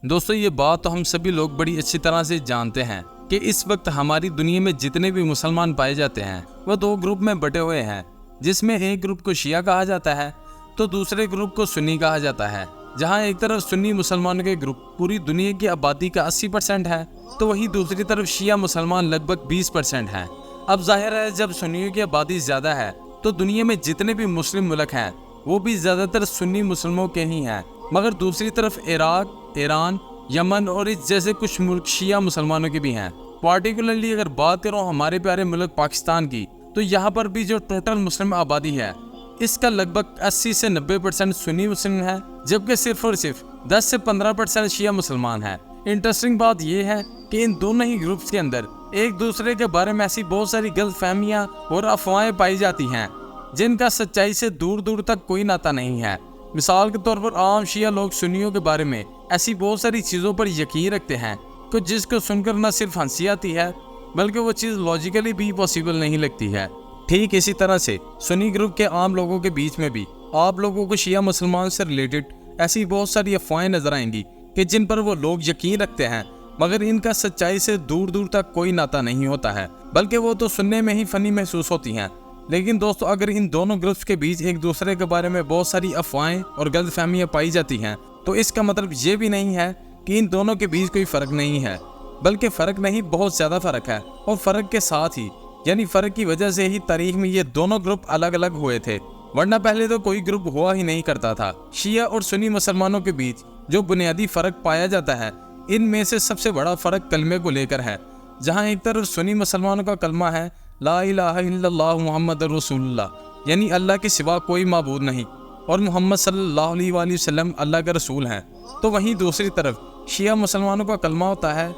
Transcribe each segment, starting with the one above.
दोस्तों ये बात तो हम सभी लोग बड़ी अच्छी तरह से जानते हैं कि इस वक्त हमारी दुनिया में जितने भी मुसलमान पाए जाते हैं वह दो ग्रुप में बटे हुए हैं, जिसमें एक ग्रुप को शिया कहा जाता है तो दूसरे ग्रुप को सुन्नी कहा जाता है। जहां एक तरफ सुन्नी मुसलमानों के ग्रुप पूरी दुनिया की आबादी का 80% है तो वहीं दूसरी तरफ शिया मुसलमान लगभग 20% हैं। अब जाहिर है जब सुन्नियों की आबादी ज्यादा है तो दुनिया में जितने भी मुस्लिम मुल्क हैं वो भी ज्यादातर सुन्नी मुसलमानों के ही हैं, मगर दूसरी तरफ इराक, ईरान, यमन और इस जैसे कुछ मुल्क शिया मुसलमानों के भी हैं। पार्टिकुलरली अगर बात करूँ हमारे प्यारे मुल्क पाकिस्तान की, तो यहाँ पर भी जो टोटल मुस्लिम आबादी है इसका लगभग 80 से 90% सुन्नी मुस्लिम है, जबकि सिर्फ और सिर्फ 10 से 15% शिया मुसलमान है। इंटरेस्टिंग बात यह है कि इन दोनों ही ग्रुप्स के अंदर एक दूसरे के बारे में ऐसी बहुत सारी गलतफहमियां और अफवाहें पाई जाती हैं जिनका सच्चाई से दूर दूर तक कोई नाता नहीं है। मिसाल के तौर पर आम शिया लोग सुन्नियों के बारे में ऐसी बहुत सारी चीज़ों पर यकीन रखते हैं कि जिसको सुनकर न सिर्फ हंसी आती है बल्कि वो चीज़ लॉजिकली भी पॉसिबल नहीं लगती है। ठीक इसी तरह से सुन्नी ग्रुप के आम लोगों के बीच में भी आप लोगों को शिया मुसलमान से रिलेटेड ऐसी बहुत सारी अफवाहें नजर आएंगी कि जिन पर वो लोग यकीन रखते हैं मगर इनका सच्चाई से दूर दूर तक कोई नाता नहीं होता है, बल्कि वो तो सुनने में ही फनी महसूस होती हैं। लेकिन दोस्तों अगर इन दोनों ग्रुप्स के बीच एक दूसरे के बारे में बहुत सारी अफवाहें और गलतफहमियां पाई जाती हैं तो इसका मतलब ये भी नहीं है कि इन दोनों के बीच कोई फ़र्क नहीं है, बल्कि फ़र्क नहीं बहुत ज़्यादा फ़र्क है। और फ़र्क के साथ ही यानी फ़र्क की वजह से ही तारीख में ये दोनों ग्रुप अलग अलग हुए थे, वरना पहले तो कोई ग्रुप हुआ ही नहीं करता था। शिया और सुन्नी मुसलमानों के बीच जो बुनियादी फ़र्क पाया जाता है इनमें से सबसे बड़ा फ़र्क कलमे को लेकर है। जहाँ एक तरफ सुन्नी मुसलमानों का कलमा है ला इलाहा इल्लल्लाह मुहम्मद रसूलुल्लाह, यानी अल्लाह के सिवा कोई माबूद नहीं और मोहम्मद सल्लल्लाहु अलैहि वसल्लम अल्लाह के रसूल हैं, तो वहीं दूसरी तरफ शिया मुसलमानों का कलमा होता है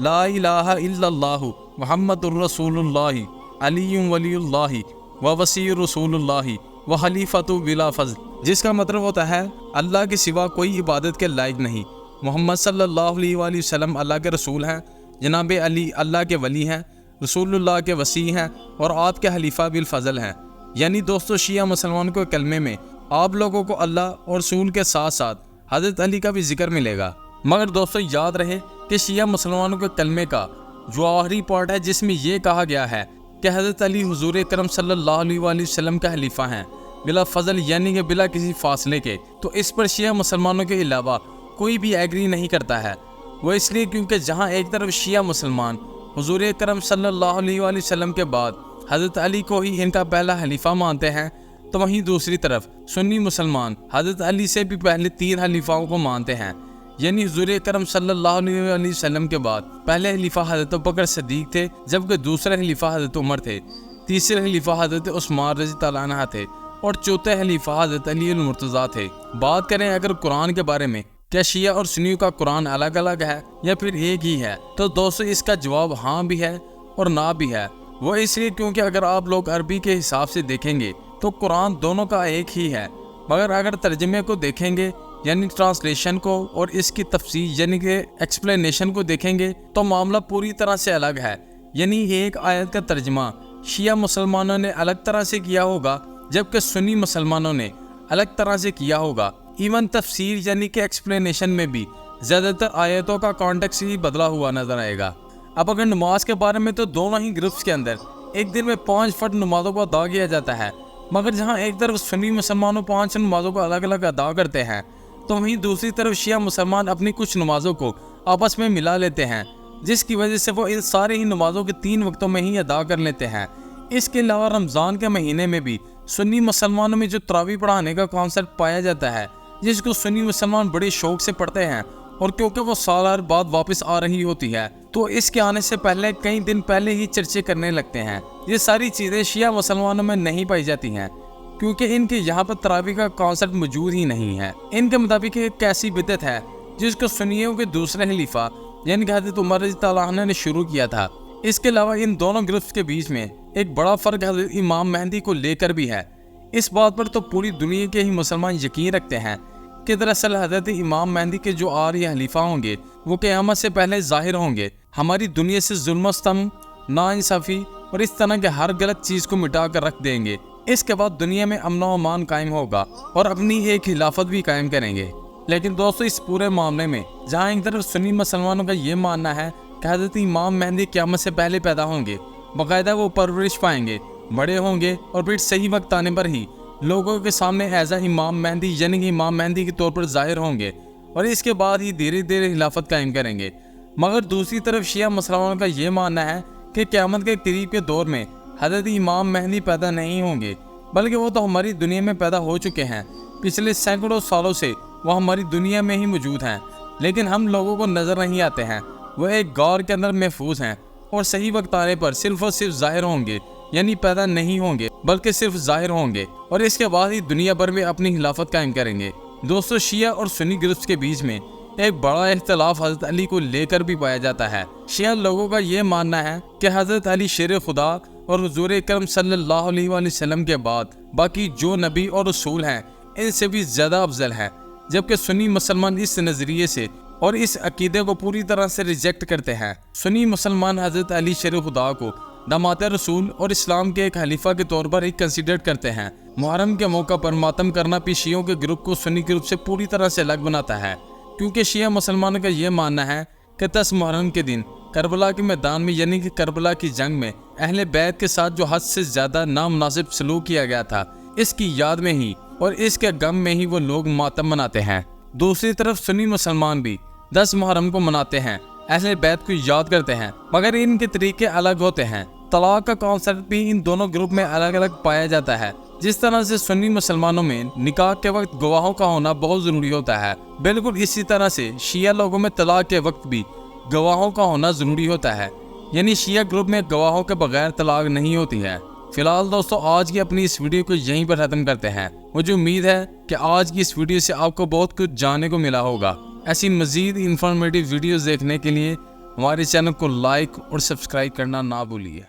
ला इलाहा इल्लल्लाह मुहम्मदुर रसूलुल्लाह अलीयुम वलीयुल्लाह व वसीयुर रसूलुल्लाह व खलीफतु बिला फज़ल, जिसका मतलब होता है अल्लाह के सिवा कोई इबादत के लायक नहीं, मोहम्मद सल्लल्लाहु अलैहि वसल्लम अल्लाह के रसूल हैं, जनाब अली अल्लाह के वली हैं, रसूलुल्लाह के वसी हैं और आपके खलीफा बिल फज़ल हैं। यानी दोस्तों शिया मुसलमानों के कलमे में आप लोगों को अल्लाह और रसूल के साथ साथ हज़रत अली का भी जिक्र मिलेगा। मगर दोस्तों याद रहे कि शिया मुसलमानों के कलमे का जो आखिरी पार्ट है जिसमें यह कहा गया है कि हज़रत अली हुजूर करम सल्लल्लाहु अलैहि वसल्लम का खलीफा हैं बिला फजल, यानी कि बिला किसी फासले के, तो इस पर शिया मुसलमानों के अलावा कोई भी एग्री नहीं करता है। वो इसलिए क्योंकि जहाँ एक तरफ शिया मुसलमान हुजूर करम सल्लल्लाहु अलैहि वसल्लम के बाद हज़रत अली को ही इनका पहला खलीफा मानते हैं, तो वहीं दूसरी तरफ सुन्नी मुसलमान हज़रत अली से भी पहले 3 खलीफाओं को मानते हैं। यानी हुजूर करम सल्लल्लाहु अलैहि वसल्लम के बाद पहले खलीफा हज़रत अबू बकर सिद्दीक थे, जबकि दूसरे खलीफा हज़रत उमर थे, तीसरे खलीफा हज़रत उस्मान रज़ी अल्लाह अन्हु थे और चौथे खलीफा हज़रत अली अल मुर्तज़ा थे। बात करें अगर कुरान के बारे में, क्या शिया और सुन्नियों का कुरान अलग अलग है या फिर एक ही है, तो दोस्तों इसका जवाब हाँ भी है और ना भी है। वो इसलिए क्योंकि अगर आप लोग अरबी के हिसाब से देखेंगे तो कुरान दोनों का एक ही है, मगर अगर तर्जमे को देखेंगे यानी ट्रांसलेशन को और इसकी तफसीर यानी कि एक्सप्लेनेशन को देखेंगे तो मामला पूरी तरह से अलग है। यानी एक आयत का तर्जमा शिया मुसलमानों ने अलग तरह से किया होगा जबकि सुन्नी मुसलमानों ने अलग तरह से किया होगा। इवन तफसीर यानी कि एक्सप्लेनेशन में भी ज़्यादातर आयतों का कॉन्टेक्स्ट ही बदला हुआ नजर आएगा। अब अगर नमाज के बारे में तो दोनों ही ग्रुप्स के अंदर एक दिन में 5 फर्द नमाजों को अदा किया जाता है, मगर जहाँ एक तरफ सुन्नी मुसलमानों 5 नमाजों को अलग अलग अदा करते हैं तो वहीं दूसरी तरफ शिया मुसलमान अपनी कुछ नमाजों को आपस में मिला लेते हैं, जिसकी वजह से वो इन सारे ही नमाजों के 3 वक्तों में ही अदा कर लेते हैं। इसके अलावा रमज़ान के महीने में भी सुन्नी मुसलमानों में जो तरावी पढ़ाने का कॉन्सेप्ट पाया जाता है, जिसको सुन्नी मुसलमान बड़े शौक से पढ़ते हैं और क्योंकि वो साल हर बाद वापस आ रही होती है तो इसके आने से पहले कई दिन पहले ही चर्चे करने लगते हैं। ये सारी चीज़ें शिया मुसलमानों में नहीं पाई जाती हैं क्योंकि इनके यहाँ पर तरावी का कॉन्सेप्ट मौजूद ही नहीं है। इनके मुताबिक एक ऐसी बिदअत है जिसको सुन्नियों के दूसरे खलीफा यानी कि हज़रत उमर रज़ी अल्लाह अन्हु ने शुरू किया था। इसके अलावा इन दोनों ग्रुप्स के बीच में एक बड़ा फ़र्क हज़रत इमाम मेहदी को लेकर भी है। इस बात पर तो पूरी दुनिया के ही मुसलमान यकीन रखते हैं कि दरअसल हज़रत इमाम मेहदी के जो आखिरी खलीफा होंगे वो क़यामत से पहले ज़ाहिर होंगे, हमारी दुनिया से जुल्म स्तम, नाइंसाफ़ी और इस तरह के हर गलत चीज़ को मिटा कर रख देंगे। इसके बाद दुनिया में अमन व अमान कायम होगा और अपनी एक खिलाफत भी कायम करेंगे। लेकिन दोस्तों इस पूरे मामले में जहाँ एक तरफ सुन्नी मुसलमानों का ये मानना है कि हज़रत इमाम मेहदी क़यामत से पहले पैदा होंगे, बाकायदा वो परवरिश पाएंगे, बड़े होंगे और फिर सही वक्त आने पर ही लोगों के सामने एज आ इमाम मेहदी यानी कि इमाम मेहदी के तौर पर ज़ाहिर होंगे और इसके बाद ही धीरे धीरे खिलाफत कायम करेंगे। मगर दूसरी तरफ शिया मुसलमानों का ये मानना है कि क़यामत के करीब के दौर में हज़रत इमाम मेहदी पैदा नहीं होंगे, बल्कि वो तो हमारी दुनिया में पैदा हो चुके हैं। पिछले सैकड़ों सालों से वो हमारी दुनिया में ही मौजूद हैं, लेकिन हम लोगों को नज़र नहीं आते हैं। वह एक गौर के अंदर महफूज हैं और सही वक्त आने पर सिर्फ और सिर्फ ज़ाहिर होंगे, यानी पैदा नहीं होंगे बल्कि सिर्फ ज़ाहिर होंगे और इसके बाद ही दुनिया भर में अपनी खिलाफत कायम करेंगे। दोस्तों शिया और सुन्नी ग्रुप्स के बीच में एक बड़ा इख्तलाफ हज़रत अली को लेकर भी पाया जाता है। शिया लोगों का ये मानना है कि हज़रत अली शेर खुदा और हुज़ूर अकरम सल्लल्लाहु अलैहि वसल्लम के बाद बाकी जो नबी और रसूल हैं इनसे भी ज़्यादा अफजल हैं, जबकि सुन्नी मुसलमान इस नज़रिए से और इस अकीदे को पूरी तरह से रिजेक्ट करते हैं। सुन्नी मुसलमान हज़रत अली शेर खुदा को दामाद रसूल और इस्लाम के एक खलीफा के तौर पर ही कंसीडर करते हैं। मुहर्रम के मौका पर मातम करना भी शियों के ग्रुप को सुन्नी ग्रुप से पूरी तरह से अलग बनाता है, क्योंकि शिया मुसलमानों का ये मानना है कि 10 मुहर्रम के दिन करबला के मैदान में यानी कि करबला की जंग में अहले बैत के साथ जो हद से ज़्यादा नामुनासिब सलूक किया गया था, इसकी याद में ही और इसके गम में ही वो लोग मातम मनाते हैं। दूसरी तरफ सुन्नी मुसलमान भी 10 मुहर्रम को मनाते हैं, अहले बैत को याद करते हैं, मगर इनके तरीके अलग होते हैं। तलाक का कॉन्सेप्ट भी इन दोनों ग्रुप में अलग अलग पाया जाता है। जिस तरह से सुन्नी मुसलमानों में निकाह के वक्त गवाहों का होना बहुत ज़रूरी होता है, बिल्कुल इसी तरह से शिया लोगों में तलाक के वक्त भी गवाहों का होना ज़रूरी होता है, यानी शिया ग्रुप में गवाहों के बगैर तलाक नहीं होती है। फिलहाल दोस्तों आज की अपनी इस वीडियो को यहीं पर ख़त्म करते हैं। मुझे उम्मीद है कि आज की इस वीडियो से आपको बहुत कुछ जानने को मिला होगा। ऐसी मज़ीद इंफॉर्मेटिव वीडियोज़ देखने के लिए हमारे चैनल को लाइक और सब्सक्राइब करना ना भूलिए।